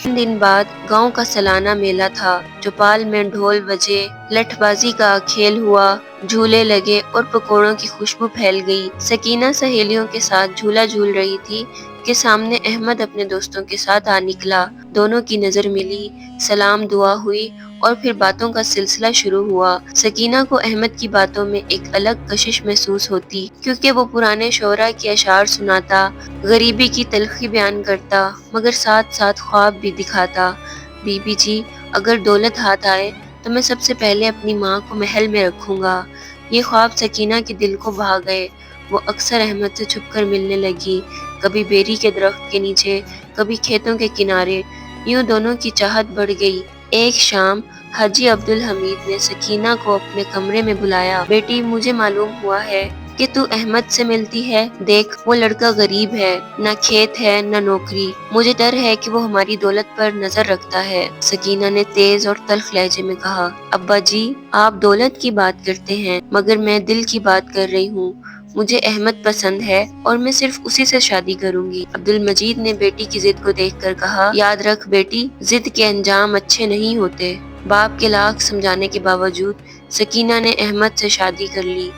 دن بعد گاؤں کا سالانہ میلہ تھا۔ چوپال میں ڈھول بجے، لٹھ بازی کا کھیل ہوا، جھولے لگے اور پکوڑوں کی خوشبو پھیل گئی۔ سکینہ سہیلیوں کے ساتھ جھولا جھول رہی تھی کہ سامنے احمد اپنے دوستوں کے ساتھ آ نکلا۔ دونوں کی نظر ملی، سلام دعا ہوئی اور پھر باتوں کا سلسلہ شروع ہوا۔ سکینہ کو احمد کی باتوں میں ایک الگ کشش محسوس ہوتی، کیونکہ وہ پرانے شعراء کے اشعار سناتا، غریبی کی تلخی بیان کرتا، مگر ساتھ ساتھ خواب بھی دکھاتا۔ بی بی جی، اگر دولت ہاتھ آئے تو میں سب سے پہلے اپنی ماں کو محل میں رکھوں گا۔ یہ خواب سکینہ کے دل کو بھا گئے۔ وہ اکثر احمد سے چھپ کر ملنے لگی، کبھی بیری کے درخت کے نیچے، کبھی کھیتوں کے کنارے۔ یوں دونوں کی چاہت بڑھ گئی۔ ایک شام حاجی عبدالحمید نے سکینہ کو اپنے کمرے میں بلایا۔ بیٹی، مجھے معلوم ہوا ہے کہ تو احمد سے ملتی ہے۔ دیکھ، وہ لڑکا غریب ہے، نہ کھیت ہے نہ نوکری۔ مجھے ڈر ہے کہ وہ ہماری دولت پر نظر رکھتا ہے۔ سکینہ نے تیز اور تلخ لہجے میں کہا، ابا جی، آپ دولت کی بات کرتے ہیں، مگر میں دل کی بات کر رہی ہوں۔ مجھے احمد پسند ہے اور میں صرف اسی سے شادی کروں گی۔ عبدالمجید نے بیٹی کی ضد کو دیکھ کر کہا، یاد رکھ بیٹی، ضد کے انجام اچھے نہیں ہوتے۔ باپ کے لاکھ سمجھانے کے باوجود سکینہ نے احمد سے شادی کر لی۔